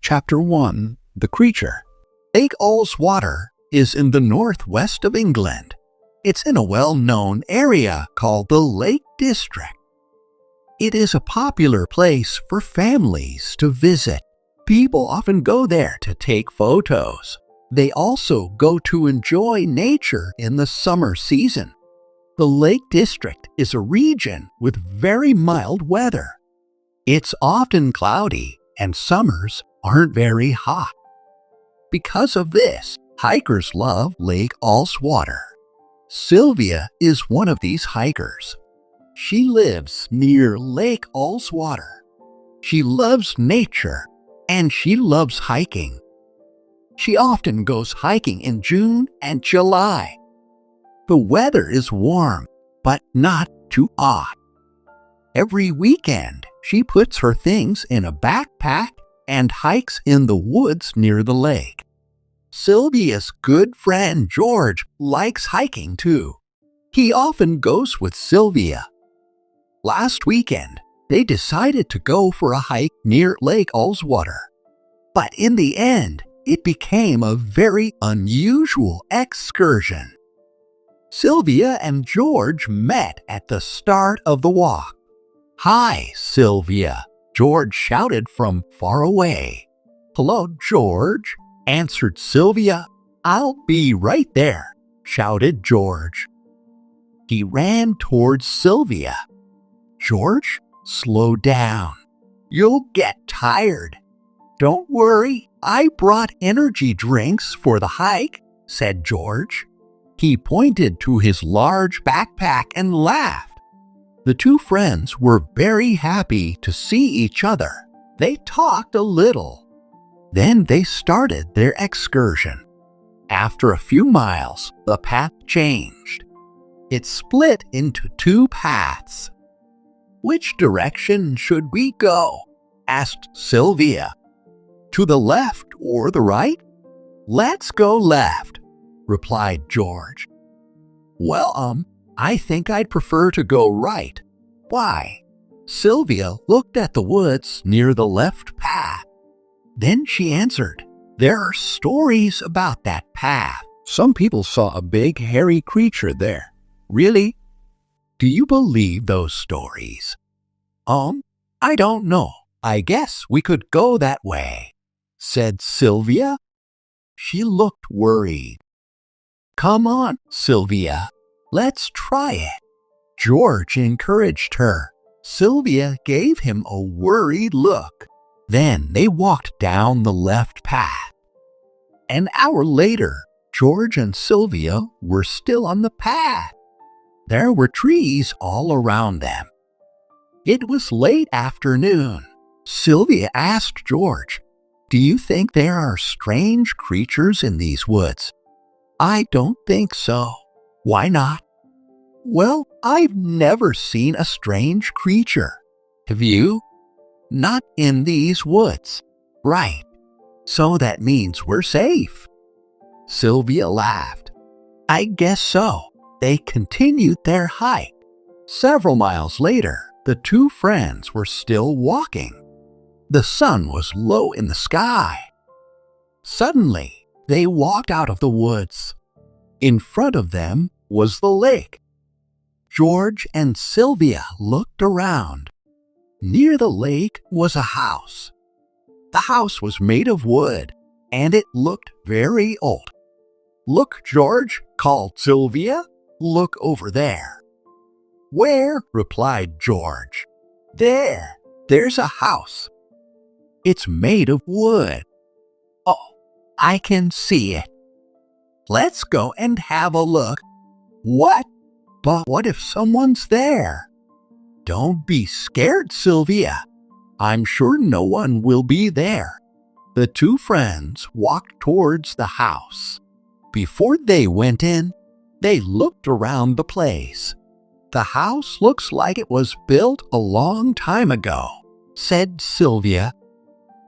Chapter 1. The Creature. Lake Ullswater is in the northwest of England. It's in a well-known area called the Lake District. It is a popular place for families to visit. People often go there to take photos. They also go to enjoy nature in the summer season. The Lake District is a region with very mild weather. It's often cloudy and summers aren't very hot. Because of this, hikers love Lake Ullswater. Sylvia is one of these hikers. She lives near Lake Ullswater. She loves nature and she loves hiking. She often goes hiking in June and July. The weather is warm, but not too hot. Every weekend, she puts her things in a backpack and hikes in the woods near the lake. Sylvia's good friend George likes hiking too. He often goes with Sylvia. Last weekend, they decided to go for a hike near Lake Ullswater. But in the end, it became a very unusual excursion. Sylvia and George met at the start of the walk. "Hi, Sylvia," George shouted from far away. "Hello, George," answered Sylvia. "I'll be right there," shouted George. He ran towards Sylvia. "George, slow down. You'll get tired." "Don't worry, I brought energy drinks for the hike," said George. He pointed to his large backpack and laughed. The two friends were very happy to see each other. They talked a little. Then they started their excursion. After a few miles, the path changed. It split into two paths. "Which direction should we go?" asked Sylvia. "To the left or the right?" "Let's go left," replied George. Well, I think I'd prefer to go right." "Why?" Sylvia looked at the woods near the left path. Then she answered, "There are stories about that path. Some people saw a big hairy creature there." "Really? Do you believe those stories?" I don't know. I guess we could go that way," said Sylvia. She looked worried. "Come on, Sylvia. Let's try it." George encouraged her. Sylvia gave him a worried look. Then they walked down the left path. An hour later, George and Sylvia were still on the path. There were trees all around them. It was late afternoon. Sylvia asked George, "Do you think there are strange creatures in these woods?" "I don't think so." "Why not?" "Well, I've never seen a strange creature." "Have you?" "Not in these woods." "Right. So that means we're safe." Sylvia laughed. "I guess so." They continued their hike. Several miles later, the two friends were still walking. The sun was low in the sky. Suddenly, they walked out of the woods. In front of them was the lake. George and Sylvia looked around. Near the lake was a house. The house was made of wood, and it looked very old. "Look, George," called Sylvia. "Look over there." "Where?" replied George. There's a house. It's made of wood." "Oh, I can see it." "Let's go and have a look." "What? But what if someone's there?" "Don't be scared, Sylvia. I'm sure no one will be there." The two friends walked towards the house. Before they went in, they looked around the place. "The house looks like it was built a long time ago," said Sylvia.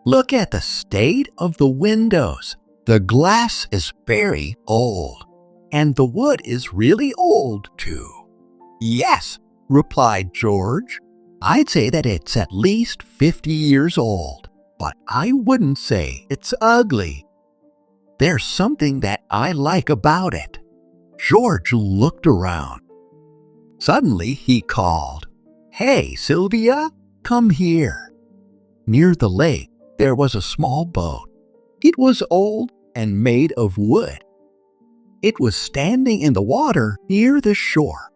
"Look at the state of the windows. The glass is very old, and the wood is really old too." "Yes," replied George. "I'd say that it's at least 50 years old." but I wouldn't say it's ugly. There's something that I like about it." George looked around. Suddenly he called, "Hey, Sylvia, come here." Near the lake, there was a small boat. It was old and made of wood. It was standing in the water near the shore.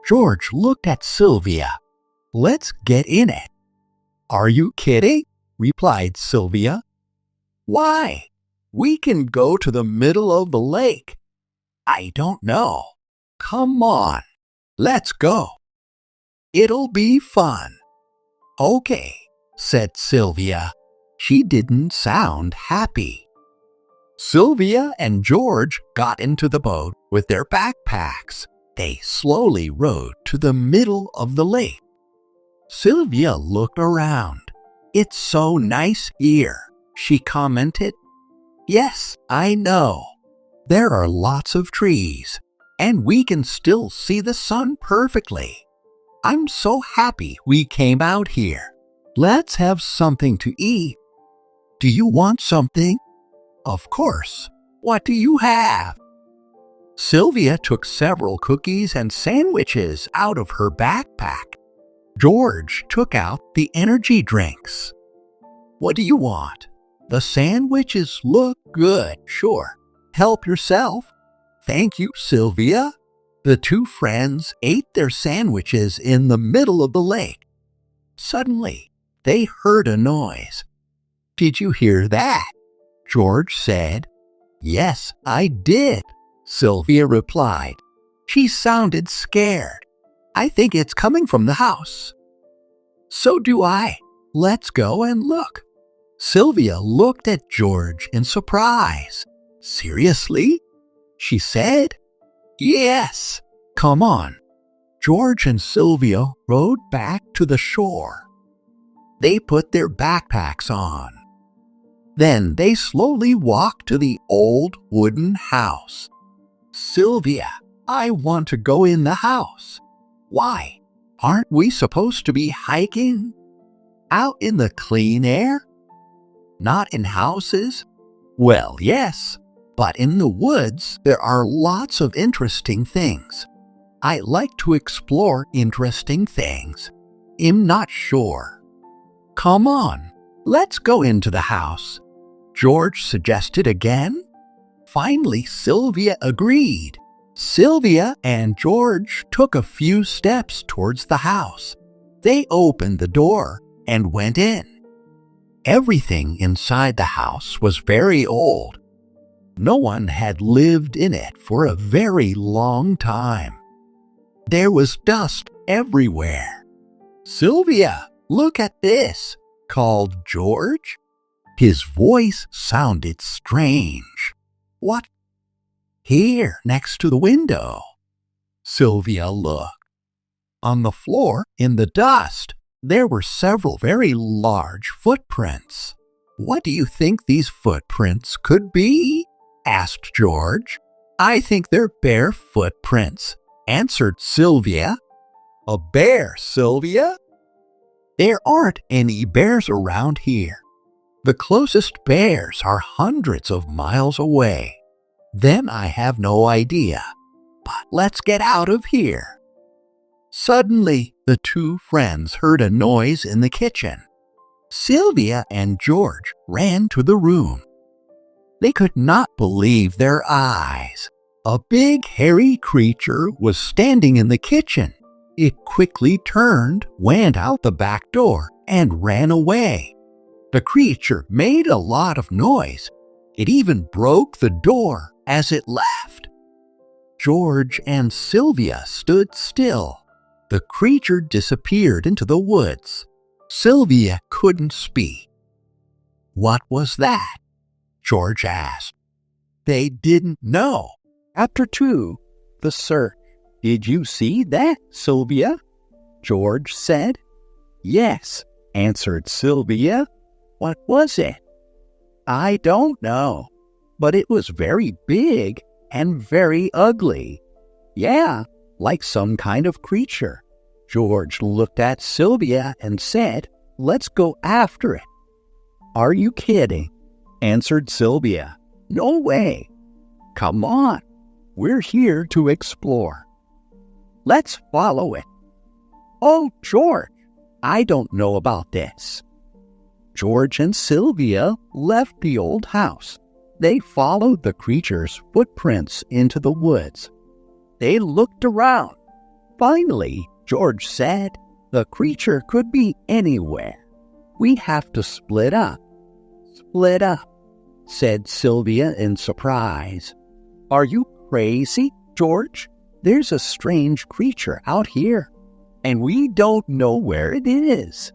George looked at Sylvia. "Let's get in it." "Are you kidding?" replied Sylvia. "Why? We can go to the middle of the lake." "I don't know." "Come on, let's go. It'll be fun." "Okay," said Sylvia. She didn't sound happy. Sylvia and George got into the boat with their backpacks. They slowly rowed to the middle of the lake. Sylvia looked around. "It's so nice here," she commented. "Yes, I know. There are lots of trees, and we can still see the sun perfectly. I'm so happy we came out here. Let's have something to eat." "Do you want something?" "Of course. What do you have?" Sylvia took several cookies and sandwiches out of her backpack. George took out the energy drinks. "What do you want?" "The sandwiches look good." "Sure. Help yourself." "Thank you, Sylvia." The two friends ate their sandwiches in the middle of the lake. Suddenly, they heard a noise. "Did you hear that?" George said. "Yes, I did," Sylvia replied. She sounded scared. "I think it's coming from the house." "So do I. Let's go and look." Sylvia looked at George in surprise. "Seriously?" she said. "Yes. Come on." George and Sylvia rowed back to the shore. They put their backpacks on. Then they slowly walked to the old wooden house. "Sylvia, I want to go in the house." "Why? Aren't we supposed to be hiking?" "Out in the clean air?" "Not in houses?" "Well, yes, but in the woods there are lots of interesting things. I like to explore interesting things." "I'm not sure." "Come on, let's go into the house," George suggested again. Finally, Sylvia agreed. Sylvia and George took a few steps towards the house. They opened the door and went in. Everything inside the house was very old. No one had lived in it for a very long time. There was dust everywhere. "Sylvia, look at this," called George. His voice sounded strange. "What?" "Here, next to the window." Sylvia looked. On the floor, in the dust, there were several very large footprints. "What do you think these footprints could be?" asked George. "I think they're bear footprints," answered Sylvia. "A bear, Sylvia?" "There aren't any bears around here. The closest bears are hundreds of miles away." "Then I have no idea. But let's get out of here." Suddenly, the two friends heard a noise in the kitchen. Sylvia and George ran to the room. They could not believe their eyes. A big, hairy creature was standing in the kitchen. It quickly turned, went out the back door, and ran away. The creature made a lot of noise. It even broke the door as it left. George and Sylvia stood still. The creature disappeared into the woods. Sylvia couldn't speak. "What was that?" George asked. They didn't know. Chapter 2, The Search. "Did you see that, Sylvia?" George said. "Yes," answered Sylvia. "What was it?" "I don't know, but it was very big and very ugly." "Yeah, like some kind of creature." George looked at Sylvia and said, "Let's go after it." "Are you kidding?" answered Sylvia. "No way. Come on, we're here to explore. Let's follow it." "Oh, George, I don't know about this." George and Sylvia left the old house. They followed the creature's footprints into the woods. They looked around. Finally, George said, "The creature could be anywhere. We have to split up." "Split up," said Sylvia in surprise. "Are you crazy, George? There's a strange creature out here, and we don't know where it is."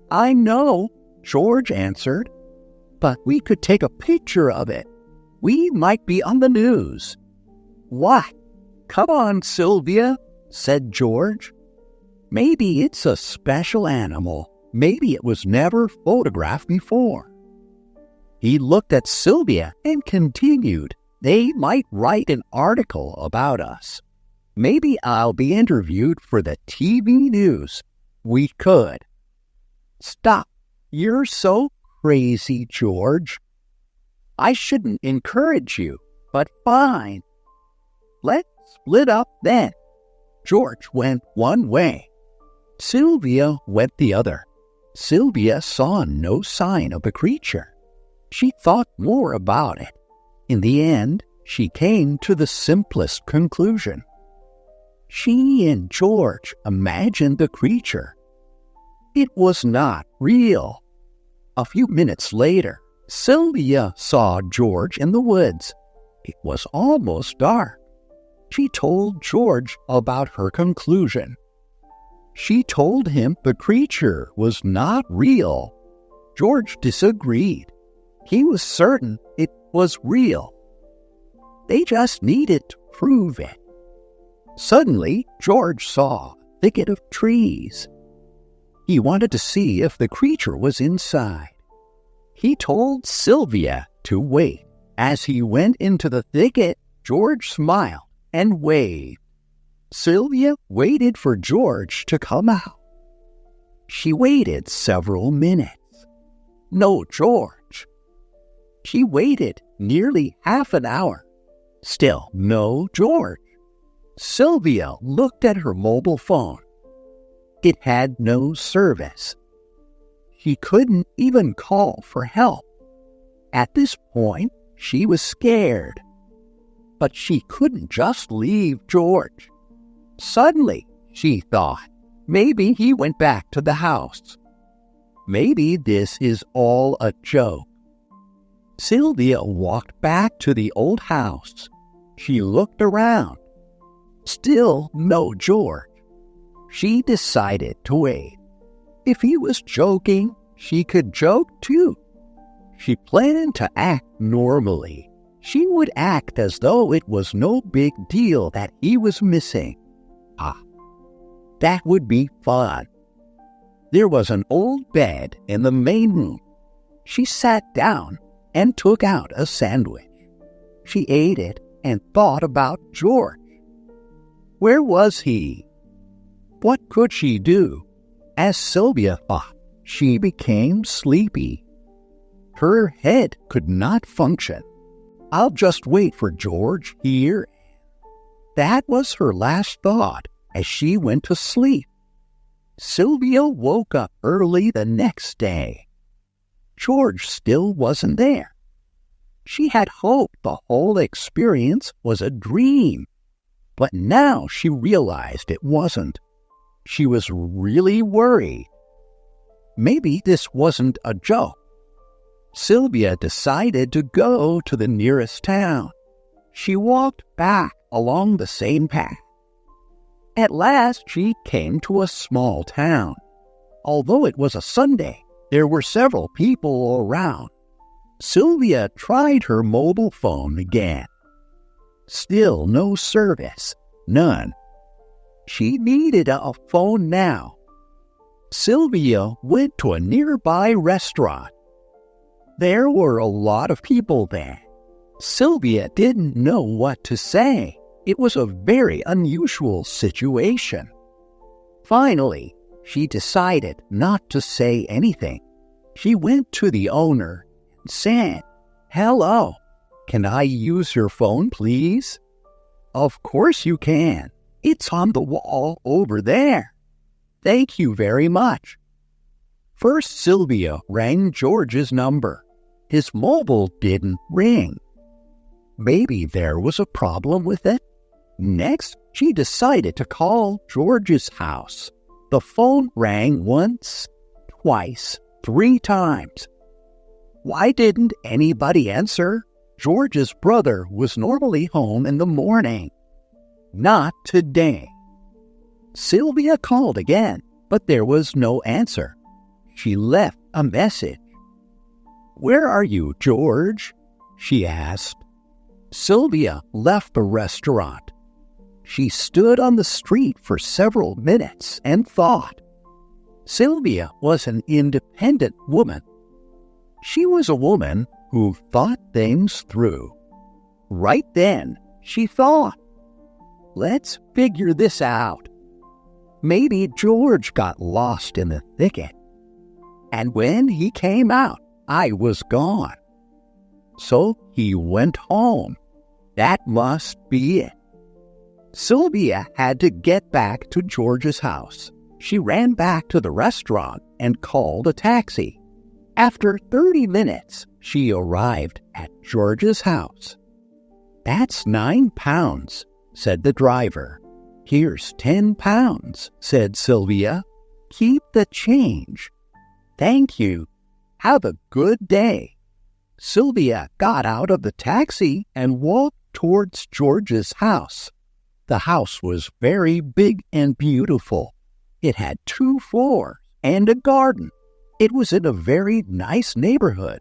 "I know," George answered, "but we could take a picture of it. We might be on the news." "What? Come on, Sylvia," said George. "Maybe it's a special animal. Maybe it was never photographed before." He looked at Sylvia and continued, "They might write an article about us. Maybe I'll be interviewed for the TV news. We could." "Stop. You're so crazy, George. I shouldn't encourage you, but fine. Let's split up then." George went one way. Sylvia went the other. Sylvia saw no sign of the creature. She thought more about it. In the end, she came to the simplest conclusion. She and George imagined the creature. It was not real. A few minutes later, Sylvia saw George in the woods. It was almost dark. She told George about her conclusion. She told him the creature was not real. George disagreed. He was certain it was real. They just needed to prove it. Suddenly, George saw a thicket of trees. He wanted to see if the creature was inside. He told Sylvia to wait. As he went into the thicket, George smiled and waved. Sylvia waited for George to come out. She waited several minutes. No George. She waited nearly half an hour. Still no George. Sylvia looked at her mobile phone. It had no service. She couldn't even call for help. At this point, she was scared. But she couldn't just leave George. Suddenly, she thought, maybe he went back to the house. Maybe this is all a joke. Sylvia walked back to the old house. She looked around. Still no George. She decided to wait. If he was joking, she could joke too. She planned to act normally. She would act as though it was no big deal that he was missing. That would be fun. There was an old bed in the main room. She sat down and took out a sandwich. She ate it and thought about George. Where was he? What could she do? As Sylvia thought, she became sleepy. Her head could not function. I'll just wait for George here. That was her last thought as she went to sleep. Sylvia woke up early the next day. George still wasn't there. She had hoped the whole experience was a dream, but now she realized it wasn't. She was really worried. Maybe this wasn't a joke. Sylvia decided to go to the nearest town. She walked back along the same path. At last, she came to a small town. Although it was a Sunday, there were several people around. Sylvia tried her mobile phone again. Still no service. None. She needed a phone now. Sylvia went to a nearby restaurant. There were a lot of people there. Sylvia didn't know what to say. It was a very unusual situation. Finally, she decided not to say anything. She went to the owner and said, "Hello, can I use your phone, please?" "Of course you can. It's on the wall over there." "Thank you very much." First, Sylvia rang George's number. His mobile didn't ring. Maybe there was a problem with it. Next, she decided to call George's house. The phone rang once, twice, 3 times. Why didn't anybody answer? George's brother was normally home in the morning. Not today. Sylvia called again, but there was no answer. She left a message. "Where are you, George?" she asked. Sylvia left the restaurant. She stood on the street for several minutes and thought. Sylvia was an independent woman. She was a woman who thought things through. Right then, she thought, "Let's figure this out. Maybe George got lost in the thicket. And when he came out, I was gone. So he went home. That must be it." Sylvia had to get back to George's house. She ran back to the restaurant and called a taxi. After 30 minutes, she arrived at George's house. "That's £9, said the driver. "Here's £10, said Sylvia. "Keep the change." "Thank you. Have a good day." Sylvia got out of the taxi and walked towards George's house. The house was very big and beautiful. It had 2 floors and a garden. It was in a very nice neighborhood.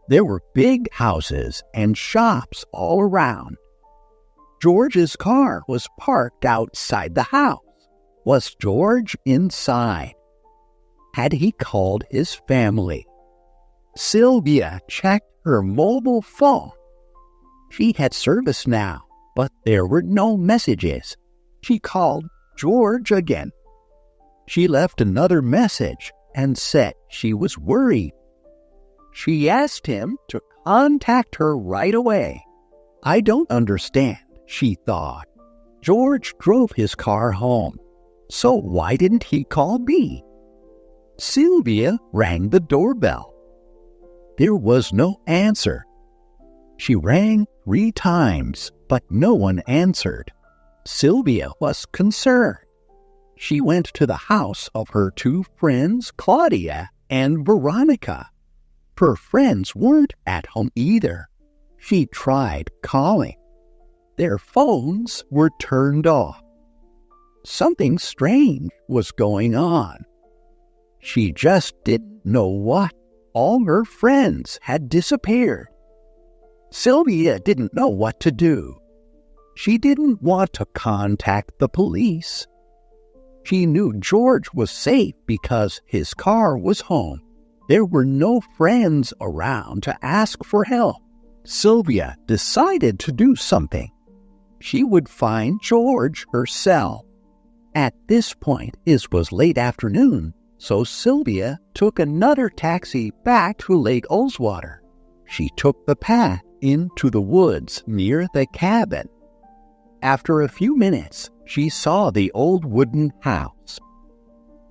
There were big houses and shops all around. George's car was parked outside the house. Was George inside? Had he called his family? Sylvia checked her mobile phone. She had service now, but there were no messages. She called George again. She left another message and said she was worried. She asked him to contact her right away. "I don't understand," she thought. "George drove his car home, so why didn't he call me?" Sylvia rang the doorbell. There was no answer. She rang 3 times, but no one answered. Sylvia was concerned. She went to the house of her 2 friends, Claudia and Veronica. Her friends weren't at home either. She tried calling. Their phones were turned off. Something strange was going on. She just didn't know what. All her friends had disappeared. Sylvia didn't know what to do. She didn't want to contact the police. She knew George was safe because his car was home. There were no friends around to ask for help. Sylvia decided to do something. She would find George herself. At this point, it was late afternoon, so Sylvia took another taxi back to Lake Ullswater. She took the path into the woods near the cabin. After a few minutes, she saw the old wooden house.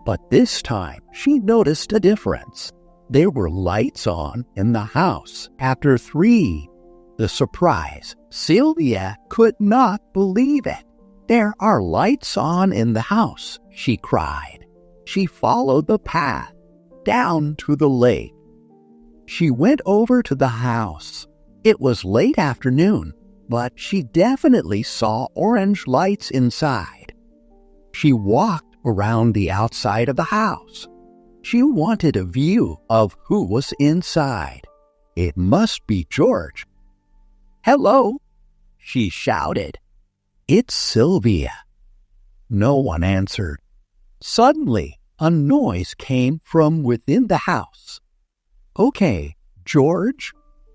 But this time, she noticed a difference. There were lights on in the house after 3. The surprise, Sylvia could not believe it. "There are lights on in the house," she cried. She followed the path down to the lake. She went over to the house. It was late afternoon, but she definitely saw orange lights inside. She walked around the outside of the house. She wanted a view of who was inside. It must be George. "Hello," she shouted. "It's Sylvia." No one answered. Suddenly, a noise came from within the house. "Okay, George,"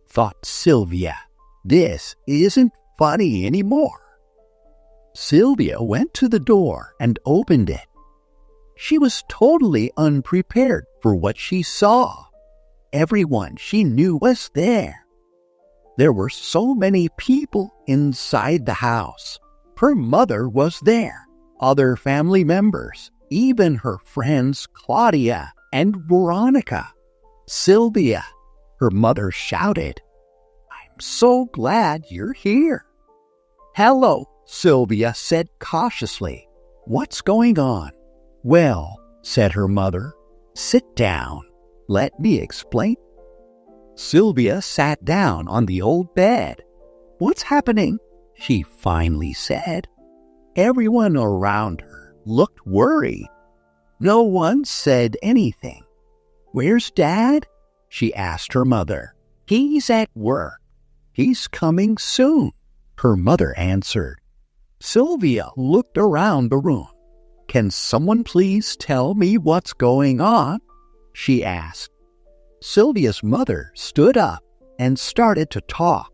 thought Sylvia. "This isn't funny anymore." Sylvia went to the door and opened it. She was totally unprepared for what she saw. everyone she knew was there. There were so many people inside the house. Her mother was there, other family members, even her friends Claudia and Veronica. "Sylvia," her mother shouted, "I'm so glad you're here." "Hello," Sylvia said cautiously. "What's going on?" "Well," said her mother, "sit down. Let me explain." Sylvia sat down on the old bed. "What's happening?" she finally said. Everyone around her looked worried. No one said anything. "Where's Dad?" she asked her mother. "He's at work. He's coming soon," her mother answered. Sylvia looked around the room. "Can someone please tell me what's going on?" she asked. Sylvia's mother stood up and started to talk.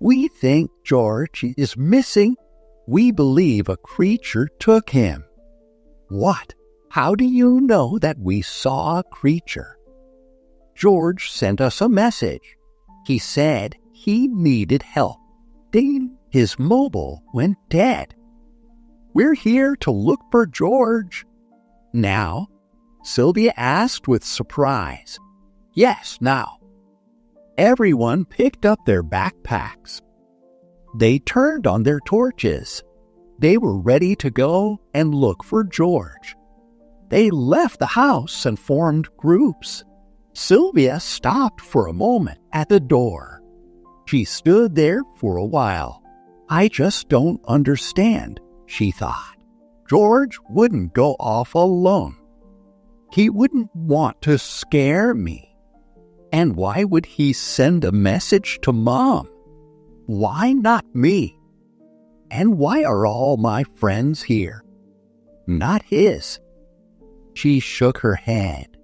"We think George is missing. We believe a creature took him." "What? How do you know that we saw a creature?" "George sent us a message. He said he needed help. Then his mobile went dead. We're here to look for George." "Now?" Sylvia asked with surprise. "Yes, now." Everyone picked up their backpacks. They turned on their torches. They were ready to go and look for George. They left the house and formed groups. Sylvia stopped for a moment at the door. She stood there for a while. "I just don't understand," she thought. "George wouldn't go off alone. He wouldn't want to scare me. And why would he send a message to Mom? Why not me? And why are all my friends here? Not his." She shook her head.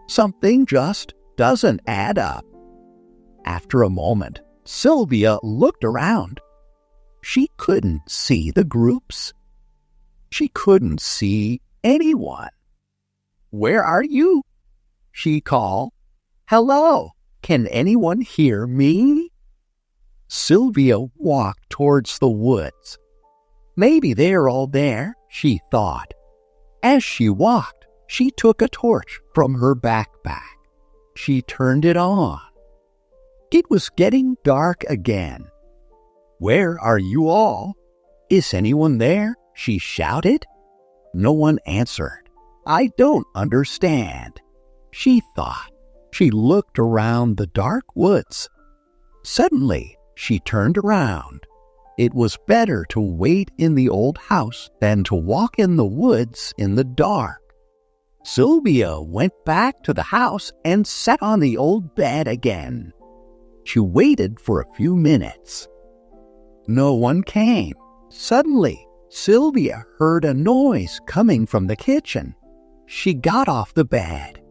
Something just doesn't add up. After a moment, Sylvia looked around. She couldn't see the groups. She couldn't see anyone. "Where are you?" she called. "Hello, can anyone hear me?" Sylvia walked towards the woods. Maybe they're all there, she thought. As she walked, she took a torch from her backpack. She turned it on. It was getting dark again. "Where are you all? Is anyone there?" she shouted. No one answered. "I don't understand," she thought. She looked around the dark woods. Suddenly, she turned around. It was better to wait in the old house than to walk in the woods in the dark. Sylvia went back to the house and sat on the old bed again. She waited for a few minutes. No one came. Suddenly, Sylvia heard a noise coming from the kitchen. She got off the bed.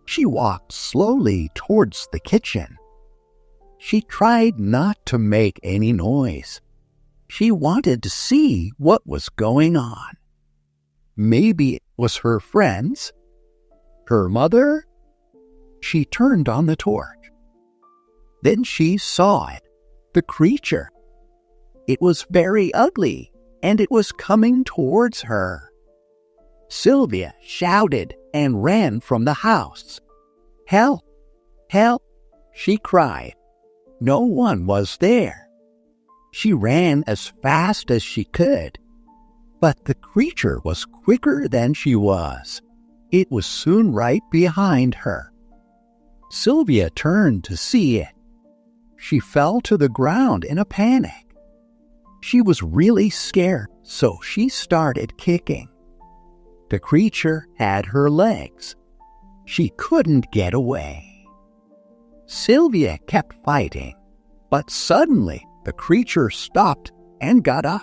She walked slowly towards the kitchen. She tried not to make any noise. She wanted to see what was going on. Maybe it was her friends, her mother. She turned on the torch. Then she saw it, the creature. It was very ugly, and it was coming towards her. Sylvia shouted and ran from the house. "Help! Help!" she cried. No one was there. She ran as fast as she could. But the creature was quicker than she was. It was soon right behind her. Sylvia turned to see it. She fell to the ground in a panic. She was really scared, so she started kicking. The creature had her legs. She couldn't get away. Sylvia kept fighting, but suddenly the creature stopped and got up.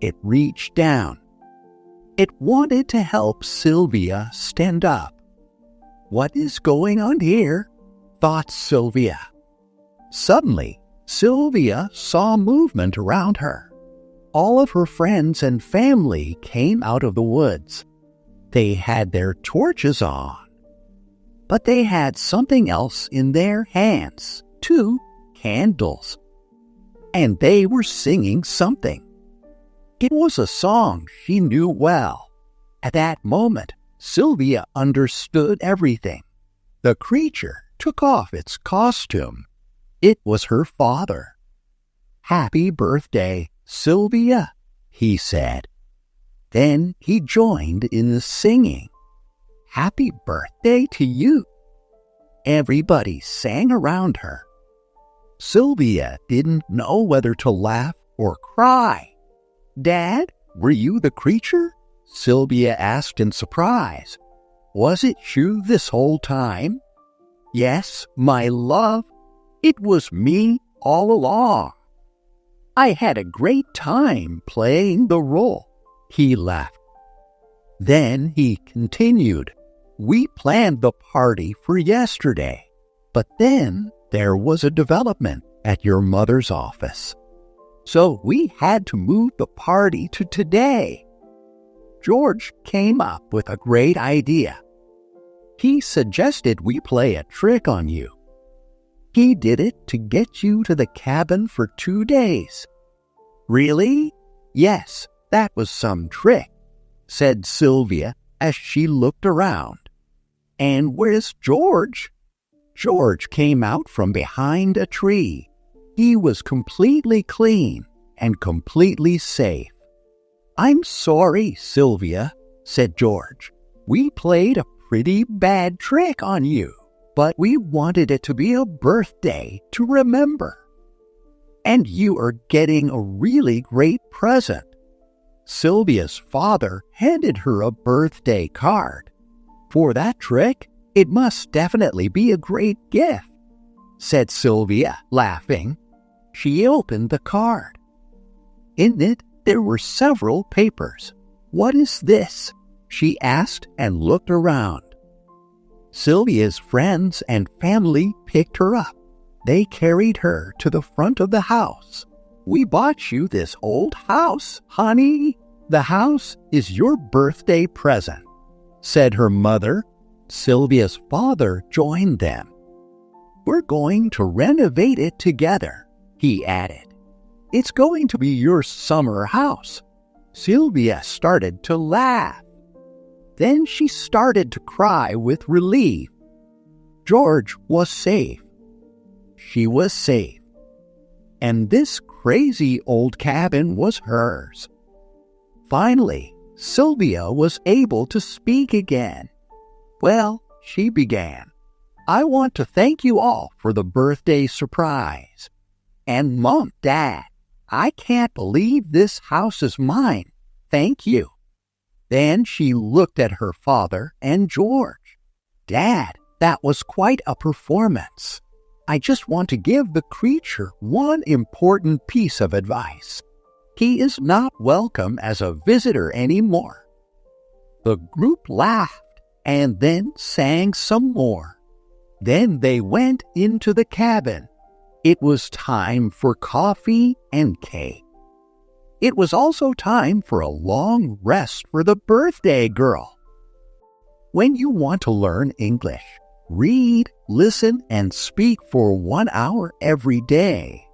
It reached down. It wanted to help Sylvia stand up. "What is going on here?" thought Sylvia. Suddenly, Sylvia saw movement around her. All of her friends and family came out of the woods. They had their torches on. But they had something else in their hands, 2 candles. And they were singing something. It was a song she knew well. At that moment, Sylvia understood everything. The creature took off its costume. It was her father. "Happy birthday, Sylvia," he said. Then he joined in the singing. "Happy birthday to you." Everybody sang around her. Sylvia didn't know whether to laugh or cry. "Dad, were you the creature?" Sylvia asked in surprise. "Was it you this whole time?" "Yes, my love. It was me all along. I had a great time playing the role," he laughed. Then he continued, "We planned the party for yesterday, but then there was a development at your mother's office. So we had to move the party to today. George came up with a great idea. He suggested we play a trick on you. He did it to get you to the cabin for 2 days." "Really?" "Yes, that was some trick," said Sylvia as she looked around. "And where's George?" George came out from behind a tree. He was completely clean and completely safe. "I'm sorry, Sylvia," said George. "We played a pretty bad trick on you, but we wanted it to be a birthday to remember. And you are getting a really great present." Sylvia's father handed her a birthday card. "For that trick, it must definitely be a great gift," said Sylvia, laughing. She opened the card. In it, there were several papers. "What is this?" she asked and looked around. Sylvia's friends and family picked her up. They carried her to the front of the house. "We bought you this old house, honey. The house is your birthday present," said her mother. Sylvia's father joined them. "We're going to renovate it together," he added. "It's going to be your summer house." Sylvia started to laugh. Then she started to cry with relief. George was safe. She was safe. And this crazy old cabin was hers. Finally, Sylvia was able to speak again. "Well," she began, "I want to thank you all for the birthday surprise. And Mom, Dad, I can't believe this house is mine. Thank you." Then she looked at her father and George. "Dad, that was quite a performance. I just want to give the creature one important piece of advice. He is not welcome as a visitor anymore." The group laughed and then sang some more. Then they went into the cabin. It was time for coffee and cake. It was also time for a long rest for the birthday girl. When you want to learn English, read, listen, and speak for 1 hour every day.